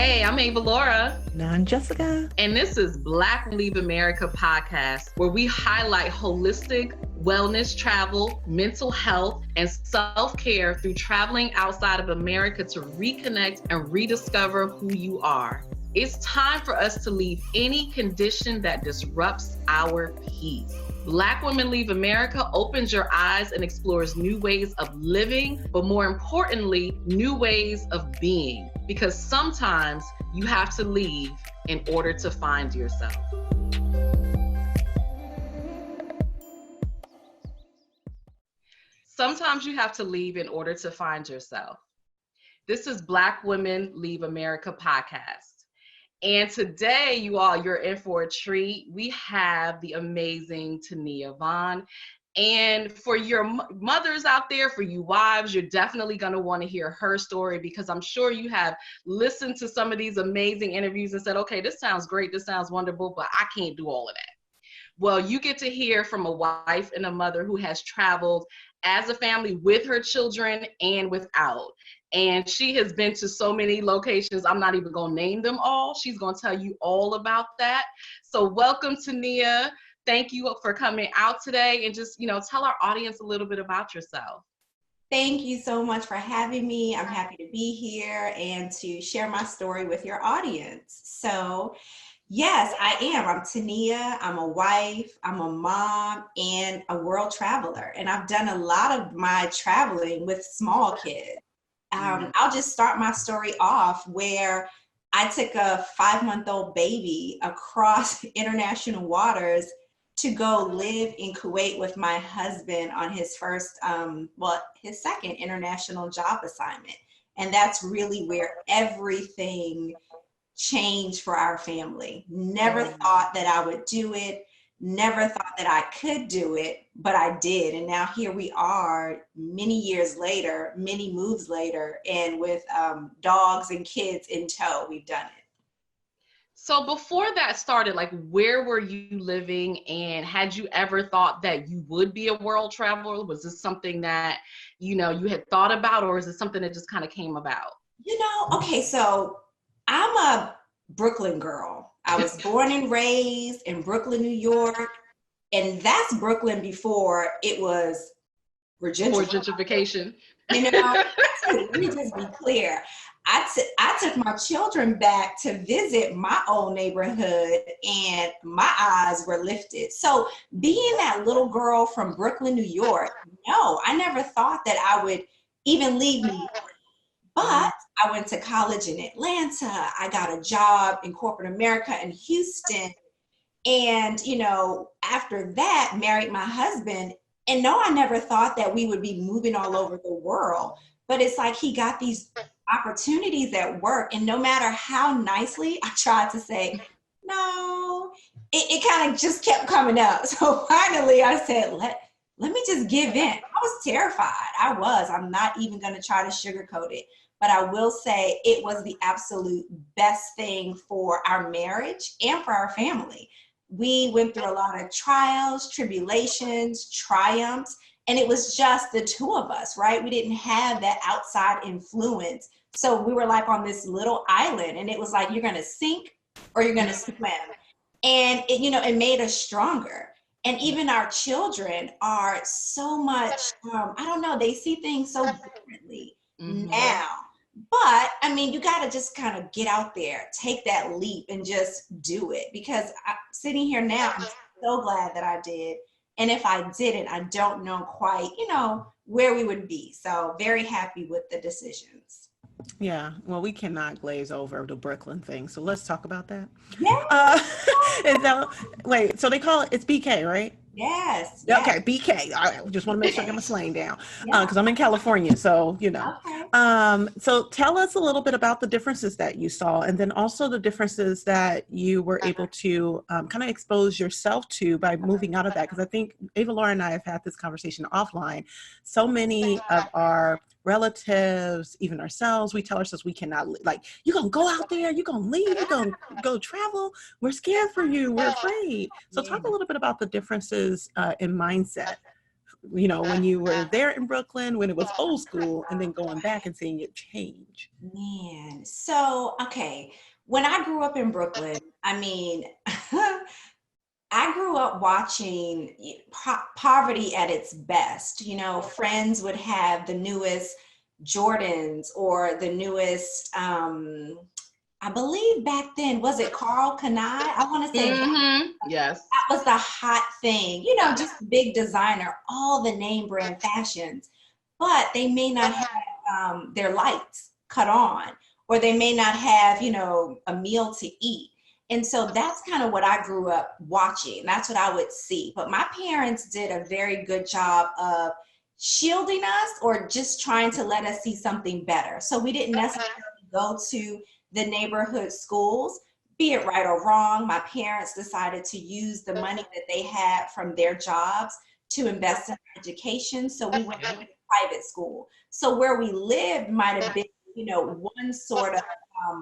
Hey, I'm Avalaura. And I'm Jessica. And this is Black Leave America podcast, where we highlight holistic wellness, travel, mental health, and self-care through traveling outside of America to reconnect and rediscover who you are. It's time for us to leave any condition that disrupts our peace. Black Women Leave America opens your eyes and explores new ways of living, but more importantly, new ways of being. Because sometimes you have to leave in order to find yourself. Sometimes you have to leave in order to find yourself. This is Black Women Leave America podcast. And today, you all, you're in for a treat. We have the amazing Taneah Vaughn. And for your mothers out there, for you wives, you're definitely going to want to hear her story, because I'm sure you have listened to some of these amazing interviews and said, okay, this sounds great, this sounds wonderful, but I can't do all of that. Well, you get to hear from a wife and a mother who has traveled as a family with her children and without. And she has been to so many locations. I'm not even going to name them all. She's going to tell you all about that. So welcome, Taneah. Thank you for coming out today, and just, tell our audience a little bit about yourself. Thank you so much for having me. I'm happy to be here and to share my story with your audience. So, yes, I am. I'm Taneah. I'm a wife, I'm a mom, and a world traveler. And I've done a lot of my traveling with small kids. I'll just start my story off where I took a 5-month-old baby across international waters to go live in Kuwait with my husband on his his second international job assignment. And that's really where everything changed for our family. Never thought that I would do it. Never thought that I could do it, but I did. And now here we are many years later, many moves later, and with dogs and kids in tow, we've done it. So before that started, where were you living, and had you ever thought that you would be a world traveler? Was this something that, you had thought about, or is it something that just kind of came about? Okay, so I'm a Brooklyn girl. I was born and raised in Brooklyn, New York, and that's Brooklyn before it was gentrification. Let me just be clear. I took my children back to visit my old neighborhood, and my eyes were lifted. So being that little girl from Brooklyn, New York, no, I never thought that I would even leave New York. But I went to college in Atlanta. I got a job in corporate America in Houston. And, after that, married my husband. And no, I never thought that we would be moving all over the world. But it's like he got these opportunities at work. And no matter how nicely I tried to say, no, it kind of just kept coming up. So finally I said, let me just give in. I was terrified. I'm not even going to try to sugarcoat it. But I will say it was the absolute best thing for our marriage and for our family. We went through a lot of trials, tribulations, triumphs, and it was just the two of us, right? We didn't have that outside influence. So we were like on this little island, and it was like, you're going to sink or you're going to swim. And it made us stronger. And even our children are so much, they see things so differently now. But you got to just kind of get out there, take that leap and just do it, because sitting here now, I'm so glad that I did. And if I didn't, I don't know quite, where we would be. So very happy with the decisions. Yeah, well, we cannot glaze over the Brooklyn thing. So let's talk about that. Yeah. So they call it's BK, right? Yes. Okay, BK. All right, just want to make sure I got my slang down, because I'm in California, so Okay. So tell us a little bit about the differences that you saw, and then also the differences that you were able to kind of expose yourself to by moving out of that. Because I think Avalaura and I have had this conversation offline. So many of our relatives, even ourselves, we tell ourselves we cannot, you're going to go out there, you're going to leave, you're going to go travel. We're scared for you. We're afraid. So talk a little bit about the differences in mindset you know, when you were there in Brooklyn, when it was old school, and then going back and seeing it change? Man, so, okay, when I grew up in Brooklyn, I mean, I grew up watching poverty at its best. You know, friends would have the newest Jordans or the newest, I believe back then, was it Carl Kanai? I want to say Yes. that was the hot thing, you know, just big designer, all the name brand fashions, but they may not have their lights cut on, or they may not have, you know, a meal to eat. And so that's kind of what I grew up watching. That's what I would see. But my parents did a very good job of shielding us or just trying to let us see something better. So we didn't necessarily go to the neighborhood schools, be it right or wrong. My parents decided to use the money that they had from their jobs to invest in education. So we went to a private school. So where we lived might have been, you know, one sort of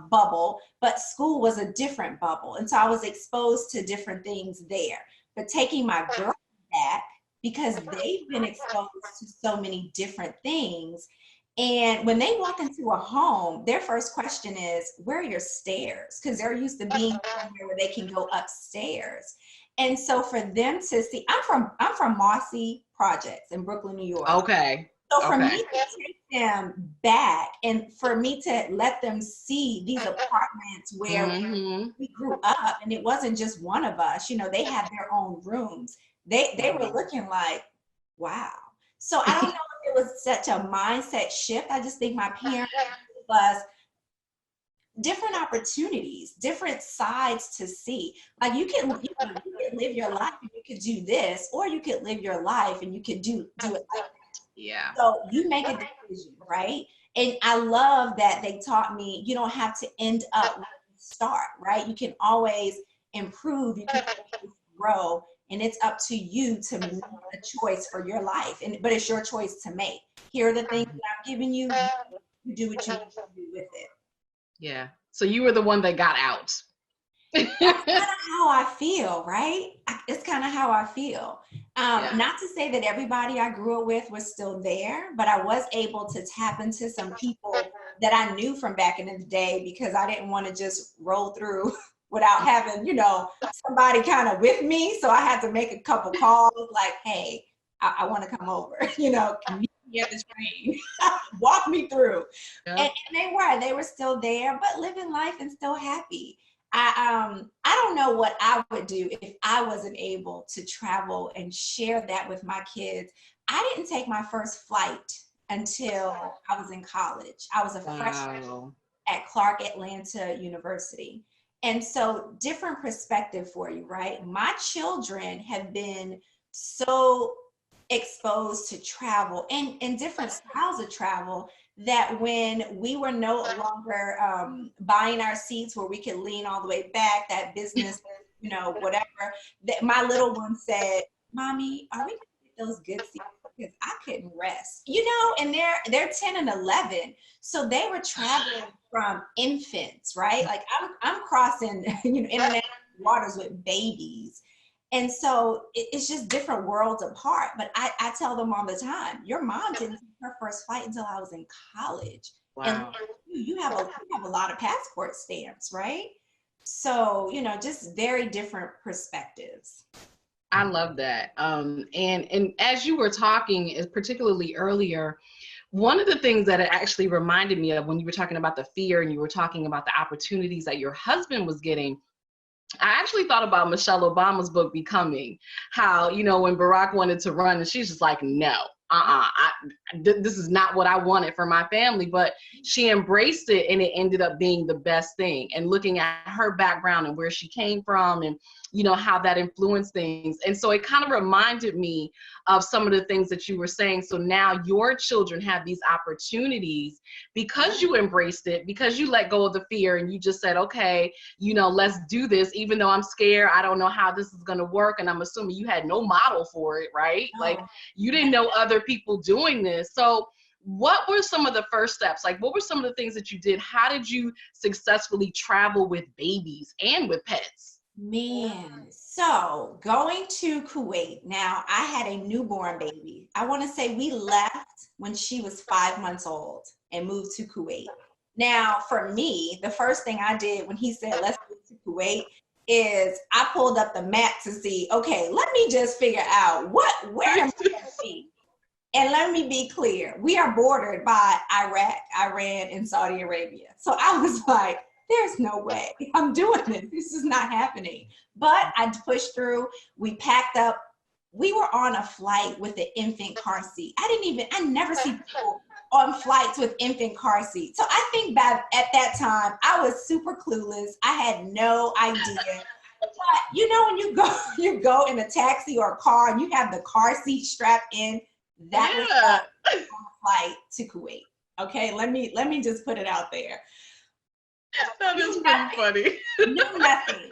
bubble, but school was a different bubble. And so I was exposed to different things there. But taking my girls back, because they've been exposed to so many different things. And when they walk into a home, their first question is, where are your stairs? Because they're used to being somewhere where they can go upstairs. And so for them to see, I'm from Marcy Projects in Brooklyn, New York. Okay. So for me to take them back and for me to let them see these apartments where we grew up, and it wasn't just one of us, you know, they had their own rooms. They were looking like, wow. So I don't know if it was such a mindset shift. I just think my parents was different opportunities, different sides to see. Like you can live your life and you could do this, or you could live your life and you could do it like that. Yeah. So you make a decision, right? And I love that they taught me you don't have to end up where you start, right? You can always improve, you can always grow, and it's up to you to make a choice for your life. But it's your choice to make. Here are the things that I'm giving you. You do what you need to do with it. Yeah. So you were the one that got out. That's kind of how I feel, right? It's kind of how I feel. Not to say that everybody I grew up with was still there, but I was able to tap into some people that I knew from back in the day because I didn't want to just roll through without having, you know, somebody kind of with me. So I had to make a couple calls like, hey, I want to come over, you know, meet me at the train, walk me through. Yeah. And they were still there, but living life and still happy. I don't know what I would do if I wasn't able to travel and share that with my kids. I didn't take my first flight until I was in college. I was a freshman at Clark Atlanta University. And so different perspective for you, right? My children have been so exposed to travel and different styles of travel that when we were no longer buying our seats where we could lean all the way back, that business, you know, whatever, that my little one said, Mommy, are we going to get those good seats? Because I couldn't rest, you know, and they're 10 and 11. So they were traveling from infants, right? Like I'm crossing, you know, international waters with babies. And so it's just different worlds apart. But I tell them all the time, your mom didn't take her first flight until I was in college. Wow. And you have a lot of passport stamps, right? So, you know, just very different perspectives. I love that. And as you were talking, particularly earlier, one of the things that it actually reminded me of when you were talking about the fear and you were talking about the opportunities that your husband was getting, I actually thought about Michelle Obama's book, Becoming, how, you know, when Barack wanted to run and she's just like, no, this is not what I wanted for my family, but she embraced it and it ended up being the best thing. And looking at her background and where she came from and, you know, how that influenced things. And so it kind of reminded me of some of the things that you were saying. So now your children have these opportunities because you embraced it, because you let go of the fear and you just said, okay, you know, let's do this, even though I'm scared, I don't know how this is going to work. And I'm assuming you had no model for it, right? Like you didn't know other people doing this. So what were some of the first steps? Like, what were some of the things that you did? How did you successfully travel with babies and with pets? Man, so going to Kuwait. Now, I had a newborn baby. I want to say we left when she was 5 months old and moved to Kuwait. Now, for me, the first thing I did when he said, let's move to Kuwait, is I pulled up the map to see, okay, let me just figure out where am I going to be? And let me be clear, we are bordered by Iraq, Iran, and Saudi Arabia. So I was like, there's no way I'm doing this. This is not happening. But I pushed through. We packed up. We were on a flight with an infant car seat. I never see people on flights with infant car seats. So I think at that time, I was super clueless. I had no idea. But you know, when you go in a taxi or a car and you have the car seat strapped in, that was on a flight to Kuwait. Okay, let me just put it out there. That is pretty funny. Knew nothing.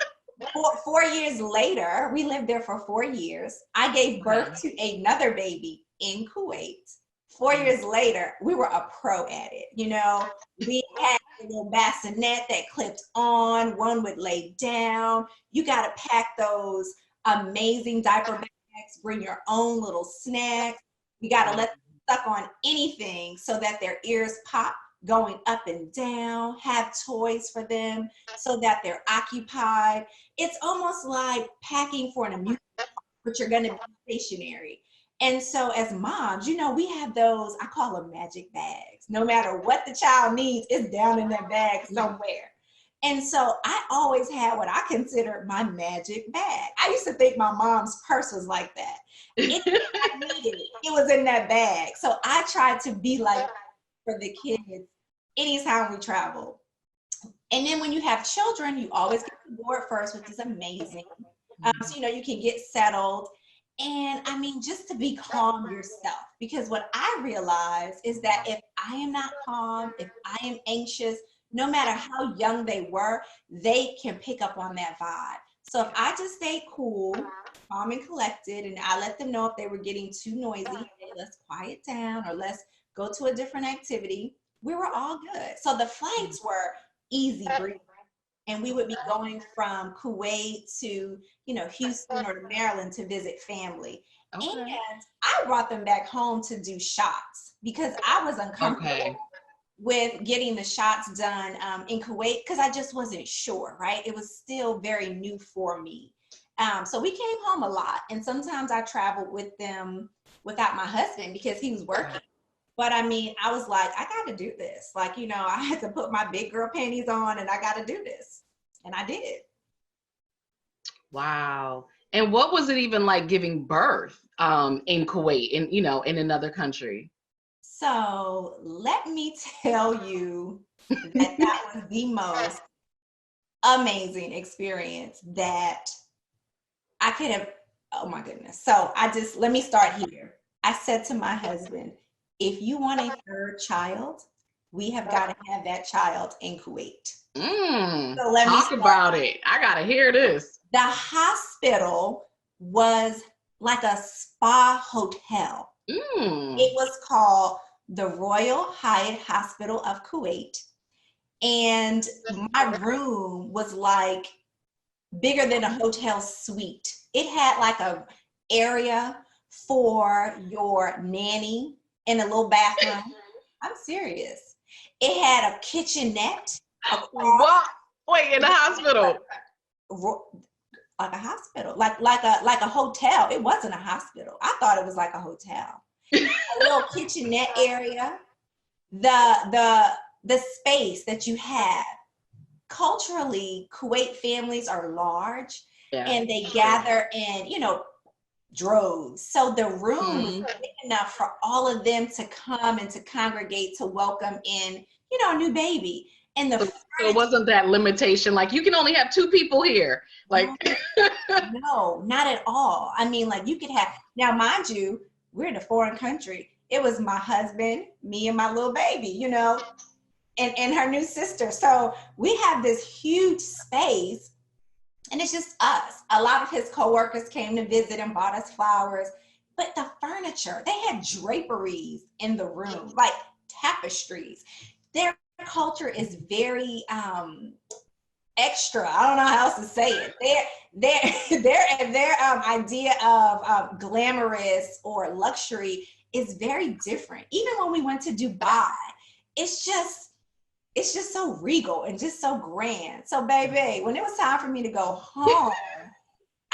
4 years later, we lived there for 4 years. I gave birth to another baby in Kuwait. 4 years later, we were a pro at it. You know, we had a little bassinet that clipped on, one would lay down. You got to pack those amazing diaper bags, bring your own little snacks. You got to let them suck on anything so that their ears pop going up and down, have toys for them so that they're occupied. It's almost like packing for an amusement park, but you're going to be stationary. And so as moms, you know, we have those, I call them magic bags. No matter what the child needs, it's down in that bag somewhere. And so I always had what I considered my magic bag. I used to think my mom's purse was like that. I needed it. It was in that bag. So I tried to be like for the kids anytime we travel. And then when you have children, you always get to board first, which is amazing. So, you know, you can get settled. And I mean, just to be calm yourself, because what I realize is that if I am not calm, if I am anxious, no matter how young they were, they can pick up on that vibe. So if I just stay cool, calm and collected, and I let them know if they were getting too noisy, hey, let's quiet down or let's go to a different activity, we were all good. So the flights were easy breezy. And we would be going from Kuwait to, you know, Houston or to Maryland to visit family. Okay. And I brought them back home to do shots because I was uncomfortable with getting the shots done in Kuwait because I just wasn't sure, right? It was still very new for me. So we came home a lot. And sometimes I traveled with them without my husband because he was working. But I mean, I was like, I got to do this. Like, you know, I had to put my big girl panties on and I got to do this. And I did. Wow. And what was it even like giving birth in Kuwait, in another country? So let me tell you that was the most amazing experience that I could have. Oh my goodness. So let me start here. I said to my husband, if you want a third child, we have got to have that child in Kuwait. So let me talk about it. I got to hear this. The hospital was like a spa hotel. It was called the Royal Hyatt Hospital of Kuwait. And my room was like bigger than a hotel suite. It had like a area for your nanny in a little bathroom. I'm serious. It had a kitchenette. What? Wait, in the hospital? Like a hospital, like a hotel. It wasn't a hospital. I thought it was like a hotel. A little kitchenette area. The space that you have. Culturally, Kuwait families are large, and they gather in, droves. So the room was big enough for all of them to come and to congregate to welcome in, a new baby. And so it wasn't that limitation, like you can only have 2 people here. Like no, not at all. I mean, like you could have, now mind you, we're in a foreign country. It was my husband, me and my little baby, and her new sister. So we have this huge space. And it's just us. A lot of his coworkers came to visit and bought us flowers. But the furniture, they had draperies in the room, like tapestries. Their culture is very extra. I don't know how else to say it. Their idea of glamorous or luxury is very different. Even when we went to Dubai, it's just so regal and just so grand. So baby, when it was time for me to go home,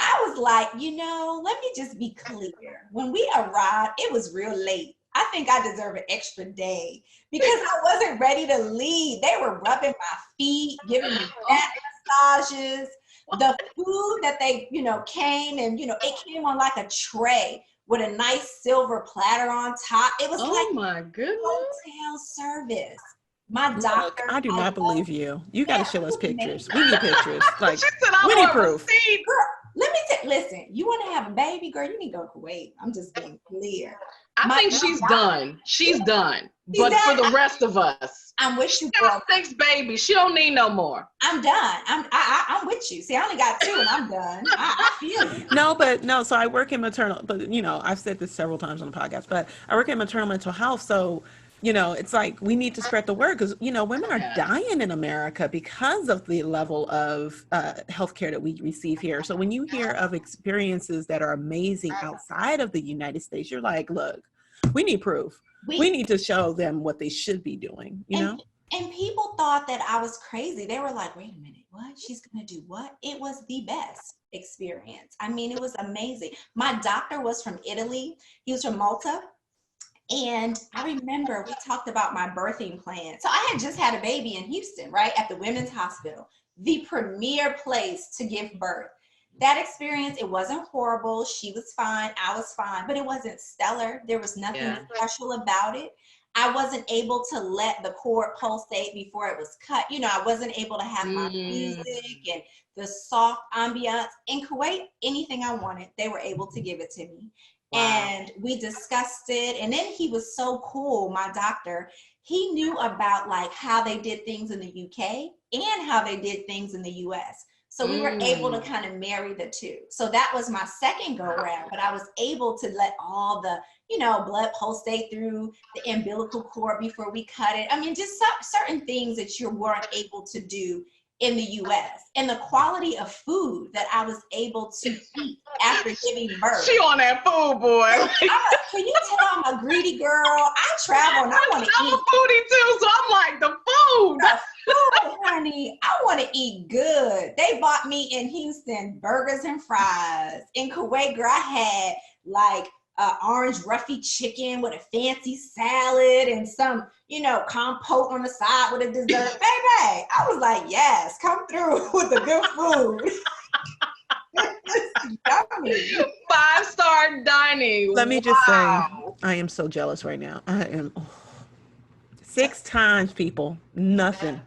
I was like, let me just be clear. When we arrived, it was real late. I think I deserve an extra day because I wasn't ready to leave. They were rubbing my feet, giving me back massages. The food that they, came and, it came on like a tray with a nice silver platter on top. It was like my goodness. hotel service. My doctor. Look, I do not believe you. You got to show us pictures. We need pictures. Like, She said, we need proof. Girl, let me listen, you want to have a baby, girl, you need to go to Kuwait. I'm just being clear. I think she's done. She's done. But for the rest of us, I'm with you, girl. 6 babies. She don't need no more. I'm done. I'm with you. See, I only got 2 and I'm done. I feel you. No. So I work in maternal, but I've said this several times on the podcast, but I work in maternal mental health. So, it's like we need to spread the word because, women are dying in America because of the level of healthcare that we receive here. So when you hear of experiences that are amazing outside of the United States, you're like, look, we need proof. We need to show them what they should be doing, And people thought that I was crazy. They were like, wait a minute, what? She's going to do what? It was the best experience. I mean, it was amazing. My doctor was from Italy. He was from Malta. And I remember we talked about my birthing plan. So I had just had a baby in Houston, right? At the Women's Hospital, the premier place to give birth. That experience, it wasn't horrible. She was fine. I was fine, but it wasn't stellar. There was nothing special about it. I wasn't able to let the cord pulsate before it was cut. I wasn't able to have my music and the soft ambiance. In Kuwait, anything I wanted, they were able to give it to me. Wow. And we discussed it. And then he was so cool, my doctor. He knew about like how they did things in the UK and how they did things in the US. So we were able to kind of marry the two. So that was my second go round, but I was able to let all the, blood pulsate through the umbilical cord before we cut it. I mean, just certain things that you weren't able to do in the US, and the quality of food that I was able to eat after giving birth. She on that food, boy. Can you tell I'm a greedy girl? I travel and I want to eat. I'm a foodie too, so I'm like, the food. The food, honey. I want to eat good. They bought me in Houston burgers and fries. In Kuwait, girl, I had like orange ruffy chicken with a fancy salad and some, compote on the side with a dessert. Baby, I was like, yes, come through with the good food. Yummy. 5-star dining. Let me just say, I am so jealous right now. I am 6 times, people, nothing.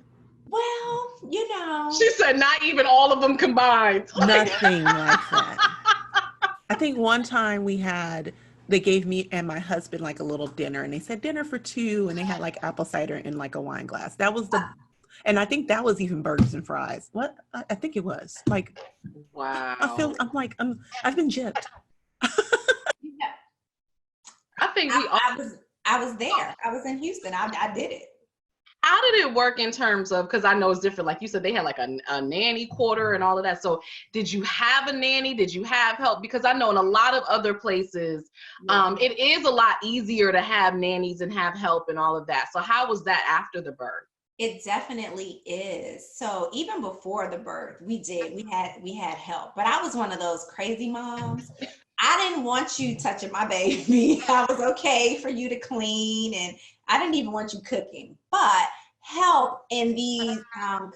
Well, She said not even all of them combined. Nothing like that. I think one time they gave me and my husband like a little dinner, and they said dinner for 2, and they had like apple cider in like a wine glass. That was and I think that was even burgers and fries. What? I think it was like, wow. I've been gypped. I think I was there. I was in Houston. I did it. How did it work in terms of, because I know it's different, like you said, they had like a nanny quarter and all of that. So did you have a nanny? Did you have help? Because I know in a lot of other places, it is a lot easier to have nannies and have help and all of that. So how was that after the birth? It definitely is. So even before the birth, we had help. But I was one of those crazy moms. I didn't want you touching my baby. I was okay for you to clean, and I didn't even want you cooking. But help in these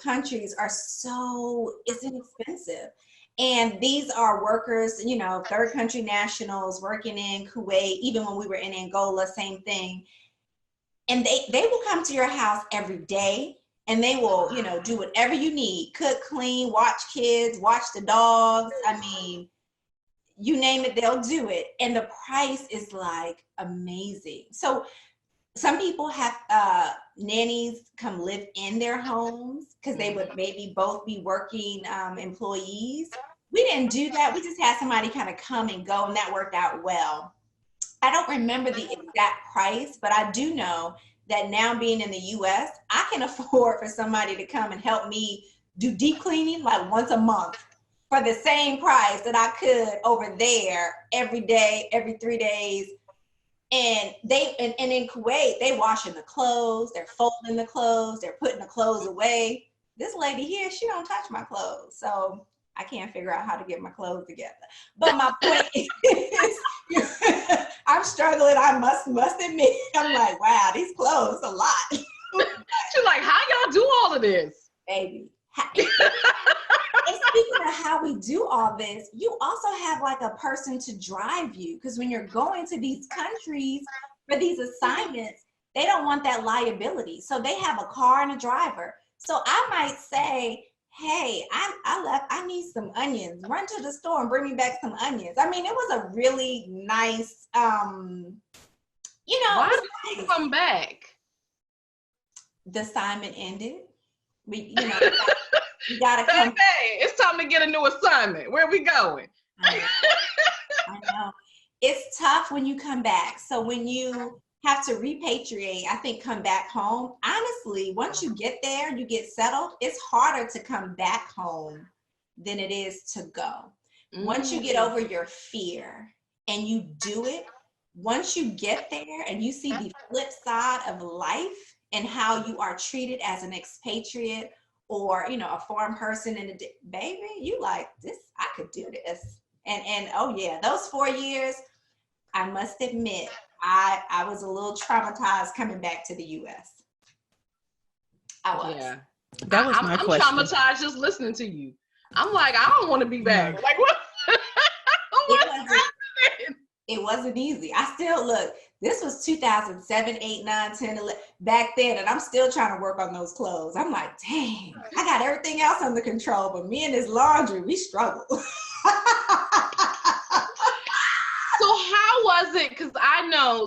countries it's inexpensive. And these are workers, third country nationals working in Kuwait, even when we were in Angola, same thing. And they will come to your house every day, and they will, do whatever you need, cook, clean, watch kids, watch the dogs. I mean, you name it, they'll do it. And the price is like amazing. So some people have nannies come live in their homes because they would maybe both be working employees. We didn't do that. We just had somebody kind of come and go, and that worked out well. I don't remember the exact price, but I do know that now being in the US, I can afford for somebody to come and help me do deep cleaning like once a month for the same price that I could over there every day, every 3 days. And and in Kuwait, they washing the clothes, they're folding the clothes, they're putting the clothes away. This lady here, she don't touch my clothes. So I can't figure out how to get my clothes together. But my point is, I'm struggling, I must admit. I'm like, wow, these clothes a lot. She's like, how y'all do all of this? Baby. And speaking of how we do all this, you also have like a person to drive you, because when you're going to these countries for these assignments, they don't want that liability. So they have a car and a driver. So I might say, hey, I need some onions. Run to the store and bring me back some onions. I mean, it was a really nice, Why did you come back? The assignment ended. We gotta come. Hey, it's time to get a new assignment. Where are we going? I know. It's tough when you come back. So when you have to repatriate, I think come back home. Honestly, once you get there, you get settled, it's harder to come back home than it is to go. Once you get over your fear and you do it, once you get there and you see the flip side of life and how you are treated as an expatriate or, a foreign person in baby, you like this, I could do this. And oh yeah, those 4 years, I must admit, I was a little traumatized coming back to the US. I was. Yeah. That was my question. I'm traumatized just listening to you. I'm like, I don't want to be back. Like what? It wasn't easy. I still look, this was 2007, 8, 9, 10, 11, back then, and I'm still trying to work on those clothes. I'm like, dang, I got everything else under control, but me and this laundry, we struggle. So how was it? Because I know,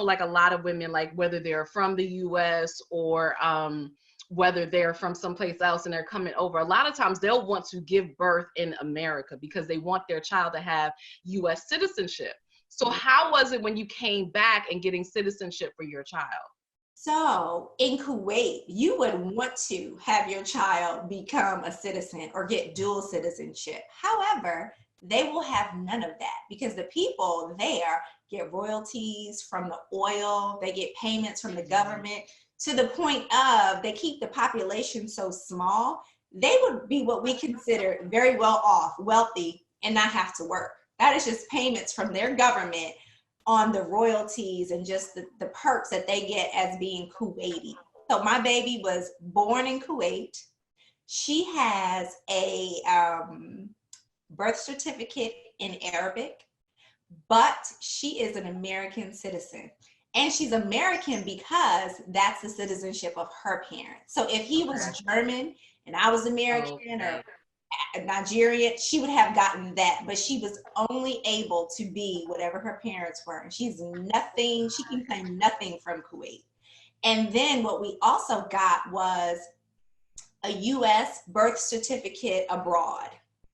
like a lot of women, like whether they're from the US or whether they're from someplace else and they're coming over, a lot of times they'll want to give birth in America because they want their child to have US citizenship. So how was it when you came back and getting citizenship for your child? So in Kuwait, you would want to have your child become a citizen or get dual citizenship. However, they will have none of that because the people there get royalties from the oil, they get payments from the government, to the point of they keep the population so small, they would be what we consider very well off, wealthy, and not have to work. That is just payments from their government on the royalties and just the perks that they get as being Kuwaiti. So my baby was born in Kuwait. She has a birth certificate in Arabic, but she is an American citizen. And she's American because that's the citizenship of her parents. So if he was German and I was American or Nigerian, she would have gotten that, but she was only able to be whatever her parents were. And she's nothing, she can claim nothing from Kuwait. And then what we also got was a US birth certificate abroad.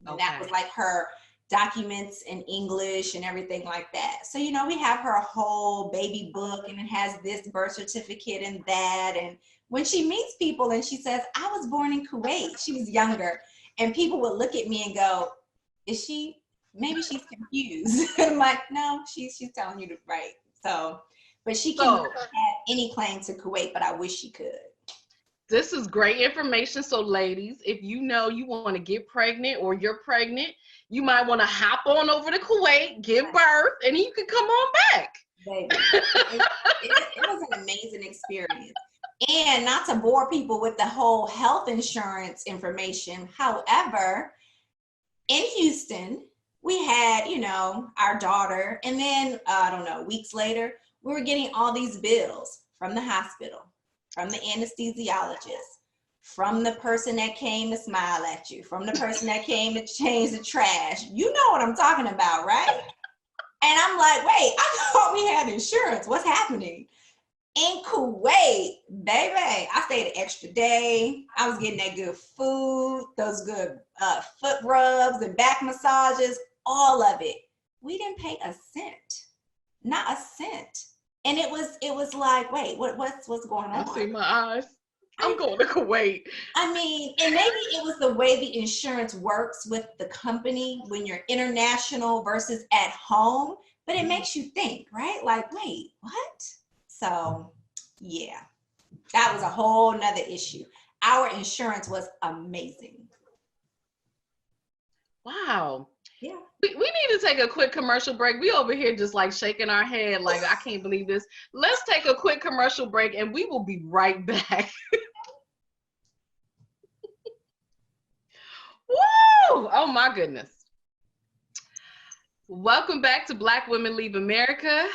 Okay. That was like her documents in English and everything like that. So, we have her whole baby book and it has this birth certificate and that. And when she meets people and she says, I was born in Kuwait, she was younger. And people would look at me and go, maybe she's confused. And I'm like, no, she's telling you right. So, but she can't have any claim to Kuwait, but I wish she could. This is great information. So ladies, if you want to get pregnant or you're pregnant, you might want to hop on over to Kuwait, give birth, and you can come on back. Baby, it was an amazing experience. And not to bore people with the whole health insurance information. However, in Houston, we had, our daughter, and then, weeks later, we were getting all these bills from the hospital, from the anesthesiologist, from the person that came to smile at you, from the person that came to change the trash. You know what I'm talking about, right? And I'm like, wait, I thought we had insurance. What's happening? In Kuwait, baby, I stayed an extra day. I was getting that good food, those good foot rubs and back massages, all of it. We didn't pay a cent, not a cent. And it was like, wait, what's going on? I see my eyes. I'm going to Kuwait. I mean, and maybe it was the way the insurance works with the company when you're international versus at home, but it makes you think, right? Like, wait, what? So, yeah, that was a whole nother issue. Our insurance was amazing. Wow. Yeah. We need to take a quick commercial break. We over here just like shaking our head like, I can't believe this. Let's take a quick commercial break and we will be right back. Woo! Oh my goodness. Welcome back to Black Women Leave America.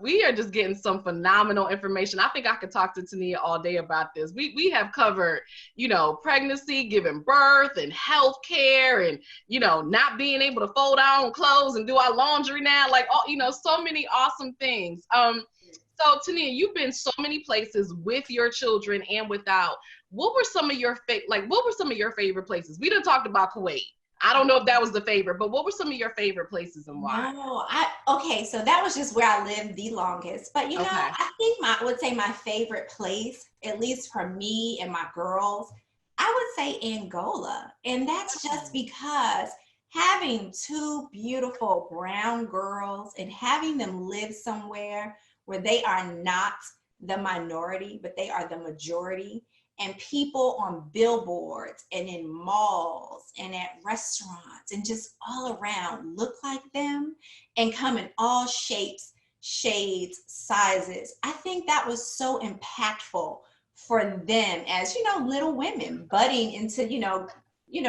We are just getting some phenomenal information. I think I could talk to Taneah all day about this. We have covered, you know, pregnancy, giving birth, and healthcare, and, you know, not being able to fold our own clothes and do our laundry now, like, all, you know, so many awesome things. So Taneah, you've been so many places with your children and without. What were some of your favorite places? We done talked about Kuwait. I don't know if that was the favorite, but what were some of your favorite places and why? No, okay, so that was just where I lived the longest. But you know, I think I would say my favorite place, at least for me and my girls, I would say Angola. And that's just because having two beautiful brown girls and having them live somewhere where they are not the minority, but they are the majority, and people on billboards and in malls and at restaurants and just all around look like them and come in all shapes, shades, sizes. I think that was so impactful for them as, you know, little women budding into,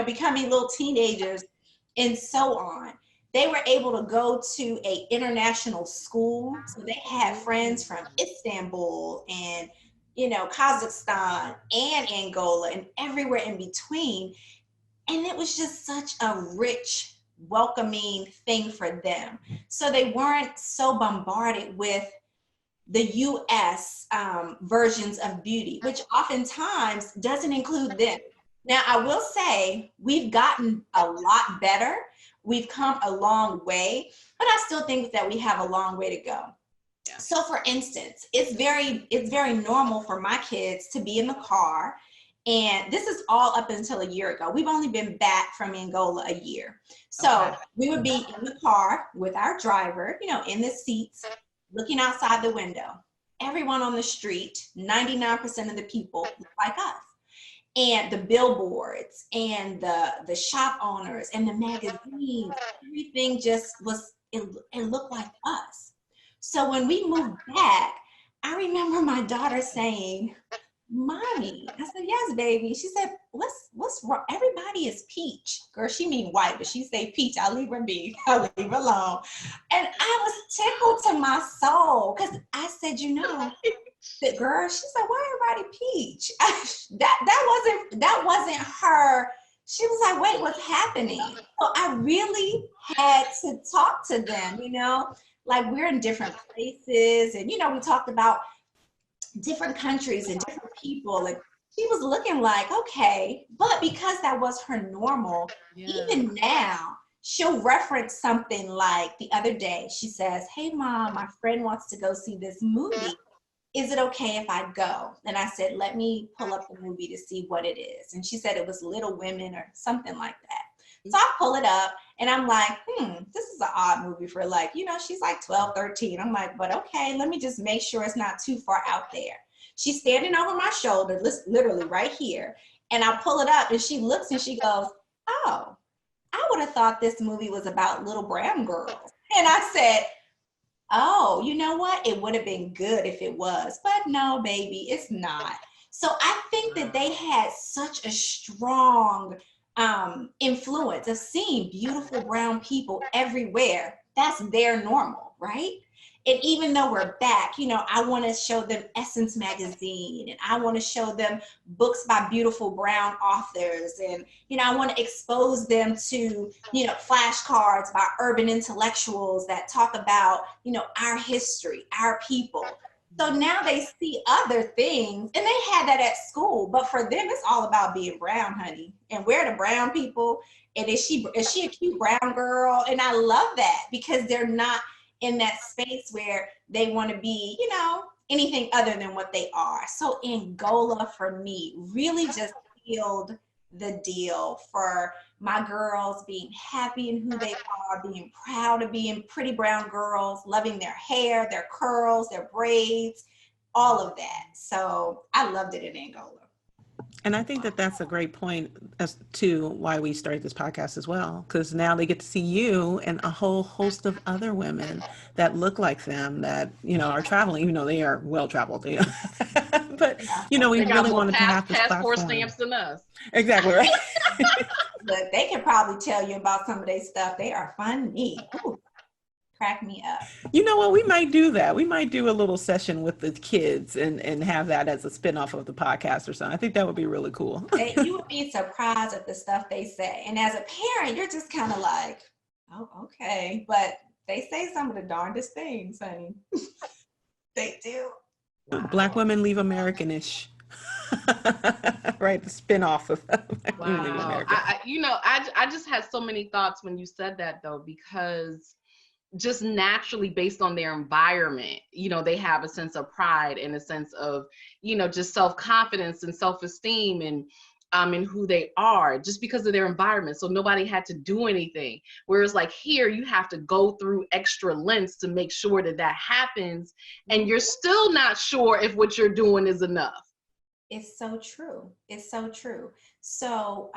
becoming little teenagers and so on. They were able to go to an international school. So they had friends from Istanbul and Kazakhstan and Angola and everywhere in between. And it was just such a rich, welcoming thing for them. So they weren't so bombarded with the US versions of beauty, which oftentimes doesn't include them. Now, I will say we've gotten a lot better. We've come a long way, but I still think that we have a long way to go. Yeah. So for instance, it's very normal for my kids to be in the car, and this is all up until a year ago. We've only been back from Angola a year. So we would be in the car with our driver, in the seats, looking outside the window. Everyone on the street, 99% of the people look like us. And the billboards and the shop owners and the magazines, everything just it looked like us. So when we moved back, I remember my daughter saying, "Mommy," I said, "Yes, baby." She said, what's wrong? Everybody is peach. Girl, she mean white, but she say peach. I'll leave her be. I'll leave her alone. And I was tickled to my soul because I said, the girl, she said, "Why everybody peach?" that wasn't her. She was like, "Wait, what's happening?" So I really had to talk to them, like we're in different places. And, we talked about different countries and different people. Like she was looking like, okay, but because that was her normal, even now, she'll reference something like the other day, she says, "Hey mom, my friend wants to go see this movie. Is it okay if I go?" And I said, "Let me pull up the movie to see what it is." And she said it was Little Women or something like that. So I pull it up and I'm like, this is an odd movie for she's like 12, 13. I'm like, but okay, let me just make sure it's not too far out there. She's standing over my shoulder, literally right here. And I pull it up and she looks and she goes, "Oh, I would have thought this movie was about little brown girls." And I said, "Oh, you know what? It would have been good if it was, but no, baby, it's not." So I think that they had such a strong influence of seeing beautiful brown people everywhere. That's their normal, right? And even though we're back, I want to show them Essence magazine, and I want to show them books by beautiful brown authors, and I want to expose them to flashcards by urban intellectuals that talk about our history, our people. So now they see other things, and they had that at school, but for them it's all about being brown, honey, and we're the brown people. And is she a cute brown girl? And I love that because they're not in that space where they want to be, anything other than what they are. So Angola for me really just sealed the deal for my girls being happy in who they are, being proud of being pretty brown girls, loving their hair, their curls, their braids, all of that. So I loved it in Angola. And I think that that's a great point as to why we started this podcast as well, because now they get to see you and a whole host of other women that look like them that, you know, are traveling, even though they are well traveled. You know? But, you know, we They got really more wanted to have this passport platform. stamps than us. Exactly right. But they can probably tell you about some of their stuff. They are funny. Ooh, crack me up. You know what? We might do that. We might do a little session with the kids and have that as a spinoff of the podcast or something. I think that would be really cool. You would be surprised at the stuff they say. And as a parent, you're just kind of like, oh, okay. But they say some of the darndest things, honey. They do. Wow. Black women leave American-ish. Right, the spinoff of Black women leave America. I just had so many thoughts when you said that, though, because just naturally based on their environment, you know, they have a sense of pride and a sense of, you know, just self-confidence and self-esteem and in who they are just because of their environment. So nobody had to do anything. Whereas like here, you have to go through extra lengths to make sure that that happens. And you're still not sure if what you're doing is enough. It's so true. It's so true. So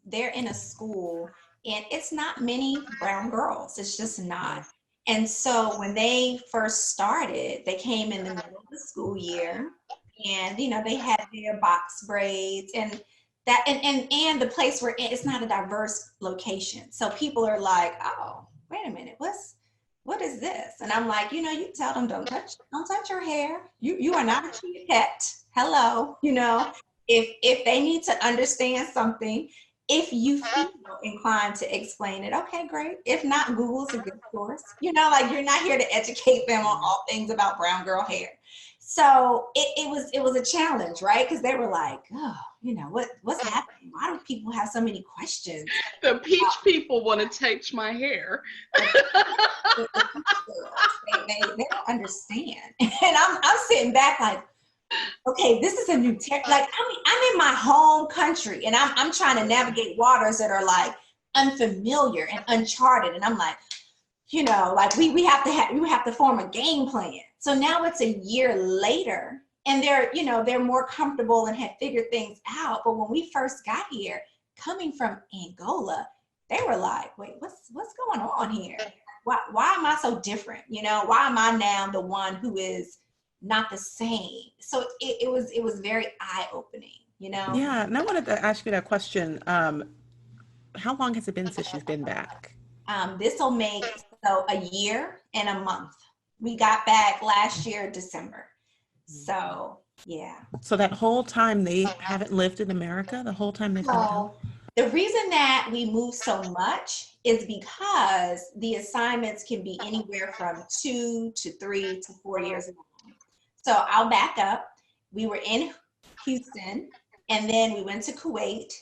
they're in a school and it's not many brown girls. It's just not. And so when they first started, they came in the middle of the school year and, you know, they had their box braids and that, and the place we're in, it's not a diverse location. So people are like, oh, wait a minute, what is this? And I'm like, you know, you tell them, don't touch your hair. You are not a cute pet. Hello, you know, if they need to understand something, if you feel inclined to explain it, okay, great. If not, Google's a good source. You know, like you're not here to educate them on all things about brown girl hair. So it was a challenge, right? Because they were like, oh, you know, what's happening? Why do people have so many questions? The peach people want to touch my hair. They don't understand. And I'm sitting back like, okay, this is a new tech. Like I'm in my home country and I'm trying to navigate waters that are like unfamiliar and uncharted. And I'm like, you know, like we have to form a game plan. So now it's a year later and they're more comfortable and had figured things out. But when we first got here, coming from Angola, they were like, wait, what's going on here? Why am I so different? You know, why am I now the one who is not the same? So it was very eye-opening, you know? Yeah, and I wanted to ask you that question. How long has it been since you've been back? This will make a year and a month. We got back last year, December. So, yeah. So that whole time they haven't lived in America? The whole time they've been home? The reason that we move so much is because the assignments can be anywhere from 2 to 3 to 4 years long. So I'll back up. We were in Houston, and then we went to Kuwait,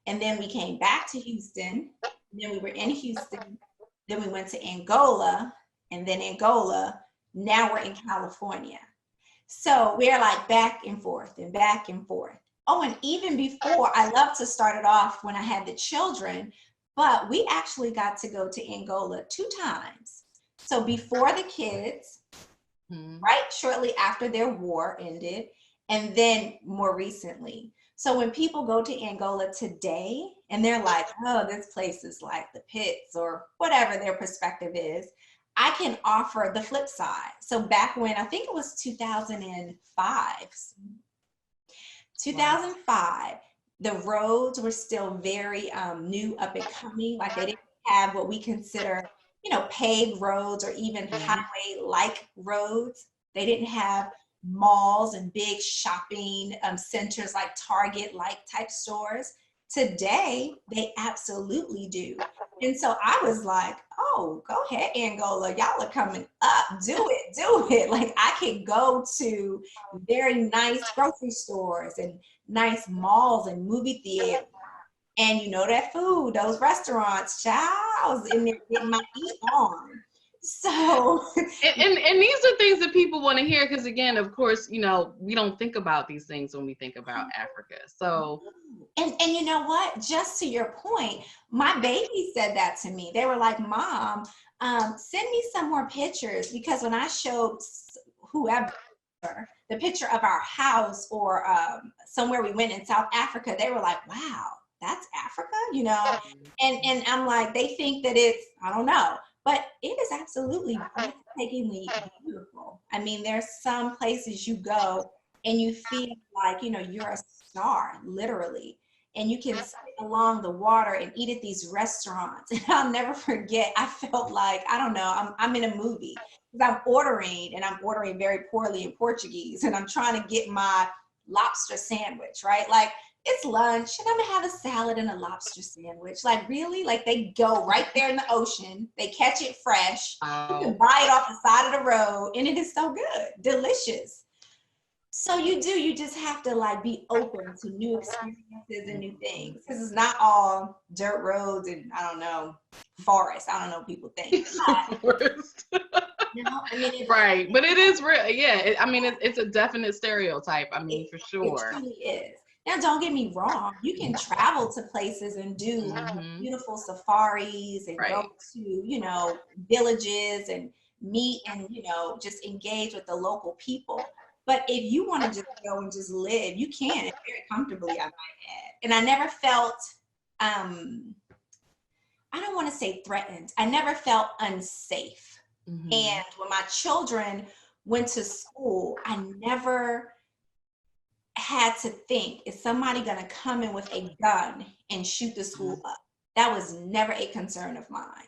and then we came back to Houston, and then we were in Houston, then we went to Angola, and then Angola, now we're in California. So we're like back and forth and back and forth. Oh, and even before, I love to start it off when I had the children, but we actually got to go to Angola 2 times. So before the kids, right, shortly after their war ended, and then more recently. So when people go to Angola today and they're like, oh, this place is like the pits or whatever their perspective is, I can offer the flip side. So back when, I think it was 2005, the roads were still very new, up and coming. Like they didn't have what we consider, you know, paved roads or even highway-like roads. They didn't have malls and big shopping centers like Target-like type stores. Today, they absolutely do. And so I was like, oh, go ahead, Angola. Y'all are coming up. Do it. Like I can go to very nice grocery stores and nice malls and movie theaters. And you know that food, those restaurants, child, I was in there getting my eat on. So and these are things that people want to hear, because again, of course, you know, we don't think about these things when we think about Africa. So and you know what, just to your point, my baby said that to me. They were like, Mom, send me some more pictures, because when I showed whoever the picture of our house or somewhere we went in South Africa, they were like, wow, that's Africa, you know? And I'm like, they think that it's, I don't know, but it is absolutely breathtakingly beautiful. I mean, there's some places you go and you feel like, you know, you're a star, literally. And you can sit along the water and eat at these restaurants. And I'll never forget, I felt like, I don't know, I'm in a movie. Because I'm ordering very poorly in Portuguese, and I'm trying to get my lobster sandwich, right? Like, it's lunch and I'm gonna have a salad and a lobster sandwich. Like, really? Like, they go right there in the ocean, they catch it fresh, you can buy it off the side of the road, and it is so good, delicious. So you just have to like be open to new experiences and new things. This is not all dirt roads and I don't know, forest. I don't know, people think. You know, I mean, right, but it is real. Yeah, I mean, it's a definite stereotype. I mean, for sure. It truly is. Now, don't get me wrong. You can travel to places and do beautiful safaris and go to, you know, villages and meet and, you know, just engage with the local people. But if you want to just go and just live, you can very comfortably, I might add. And I never felt, I don't want to say threatened. I never felt unsafe. And when my children went to school, I never had to think, is somebody going to come in with a gun and shoot the school up? That was never a concern of mine.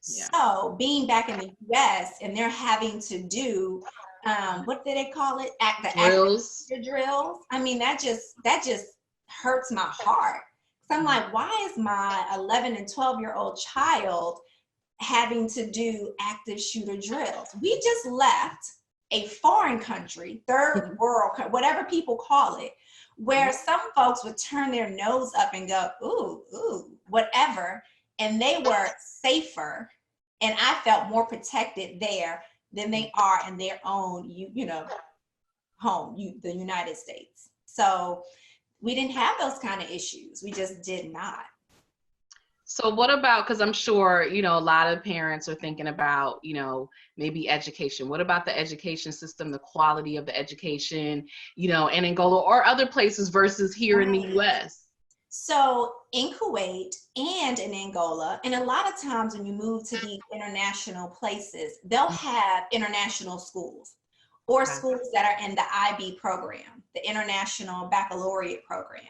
Yeah. So being back in the US and they're having to do, what do they call it? Drills. I mean, that just hurts my heart. So I'm like, why is my 11 and 12-year-old child having to do active shooter drills? We just left a foreign country, third world, whatever people call it, where some folks would turn their nose up and go, ooh, whatever. And they were safer. And I felt more protected there than they are in their own, you know, home, the United States. So we didn't have those kind of issues. We just did not. So what about, because I'm sure, you know, a lot of parents are thinking about, you know, maybe education. What about the education system, the quality of the education, you know, in Angola or other places versus here in the US? So in Kuwait and in Angola, and a lot of times when you move to these international places, they'll have international schools or schools that are in the IB program, the International Baccalaureate program.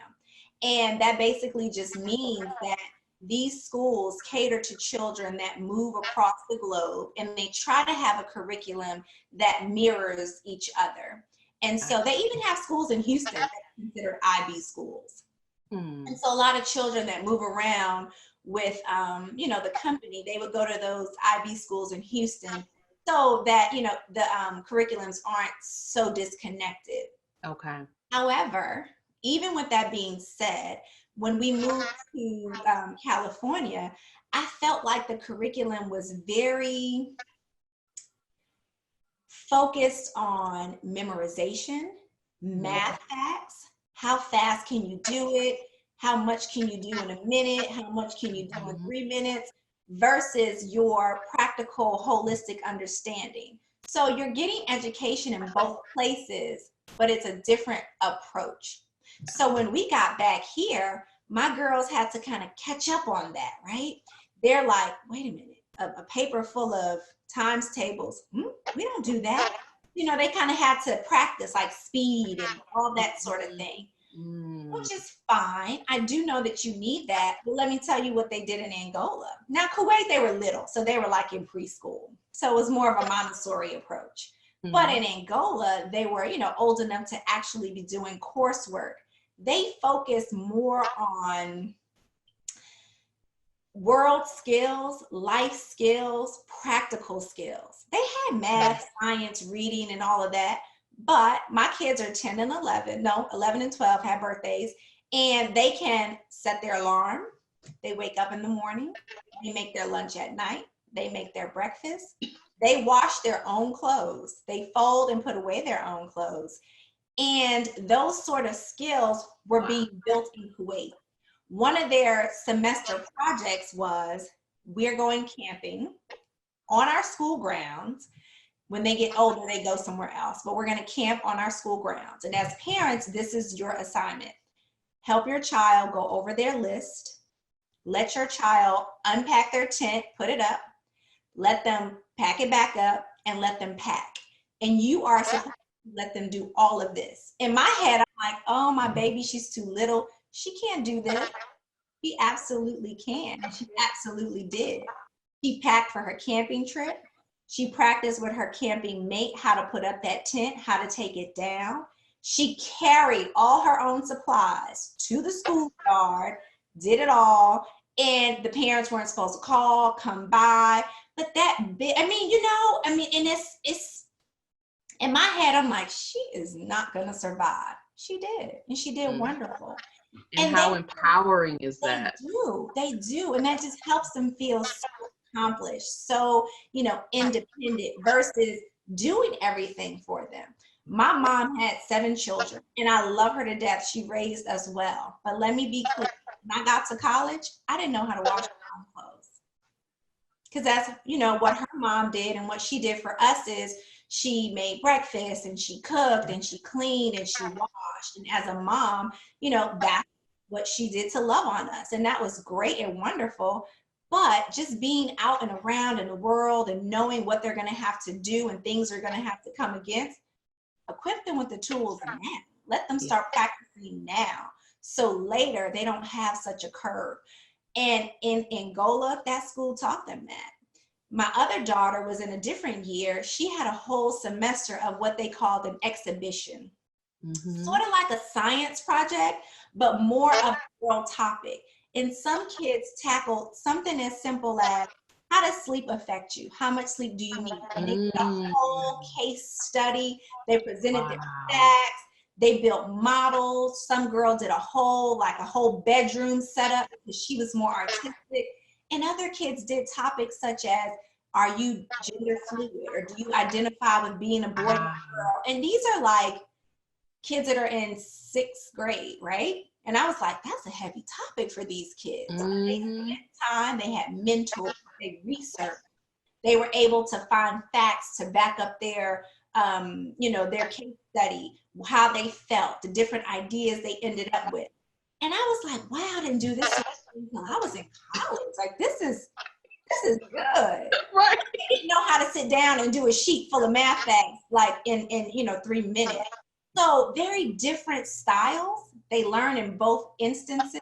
And that basically just means that these schools cater to children that move across the globe, and they try to have a curriculum that mirrors each other. And so they even have schools in Houston that are considered IB schools. And so a lot of children that move around with, you know, the company, they would go to those IB schools in Houston so that, you know, the curriculums aren't so disconnected. Okay. However, even with that being said, when we moved to California, I felt like the curriculum was very focused on memorization, math facts, how fast can you do it, how much can you do in a minute, how much can you do in 3 minutes, versus your practical, holistic understanding. So you're getting education in both places, but it's a different approach. So when we got back here, my girls had to kind of catch up on that, right? They're like, wait a minute, a paper full of times tables, we don't do that. You know, they kind of had to practice like speed and all that sort of thing, which is fine. I do know that you need that, but let me tell you what they did in Angola. Now, Kuwait, they were little, so they were like in preschool. So it was more of a Montessori approach. But in Angola, they were, you know, old enough to actually be doing coursework. They focus more on world skills, life skills, practical skills. They had math, science, reading, and all of that. But my kids are 10 and 11, 11 and 12 have birthdays, and they can set their alarm. They wake up in the morning, they make their lunch at night, they make their breakfast, They wash their own clothes. They fold and put away their own clothes. And those sort of skills were being built in Kuwait. One of their semester projects was, we're going camping on our school grounds. When they get older, they go somewhere else, but we're going to camp on our school grounds. And as parents, this is your assignment. Help your child go over their list. Let your child unpack their tent, put it up, let them pack it back up, and let them pack. And you are supposed to let them do all of this. In my head, I'm like, oh, my baby, she's too little. She can't do this. She absolutely can. She absolutely did. She packed for her camping trip. She practiced with her camping mate how to put up that tent, how to take it down. She carried all her own supplies to the schoolyard, did it all, and the parents weren't supposed to call, come by. But that bit, and it's in my head, I'm like, she is not gonna survive. She did, and she did wonderful. And how empowering is that? They do, and that just helps them feel so accomplished, so independent, versus doing everything for them. My mom had 7 children, and I love her to death. She raised us well. But let me be clear, when I got to college, I didn't know how to wash my own clothes. Because that's, what her mom did, and what she did for us is she made breakfast, and she cooked, and she cleaned, and she washed. And as a mom, that's what she did to love on us. And that was great and wonderful. But just being out and around in the world and knowing what they're going to have to do and things are going to have to come against, equip them with the tools now. Let them start practicing now, so later they don't have such a curve. And in Angola, that school taught them that. My other daughter was in a different year. She had a whole semester of what they called an exhibition. Sort of like a science project, but more of a world topic. And some kids tackled something as simple as, how does sleep affect you? How much sleep do you need? And they did a whole case study. They presented their facts. They built models. Some girl did a whole bedroom setup because she was more artistic. And other kids did topics such as, are you gender fluid, or do you identify with being a boy or a girl? And these are like kids that are in 6th grade, right? And I was like, that's a heavy topic for these kids. They spent time, they had mentors, they researched, they were able to find facts to back up their their case study, how they felt, the different ideas they ended up with. And I was like, wow, I didn't do this until I was in college. Like, this is good. Right. They didn't know how to sit down and do a sheet full of math facts like in 3 minutes. So very different styles. They learn in both instances,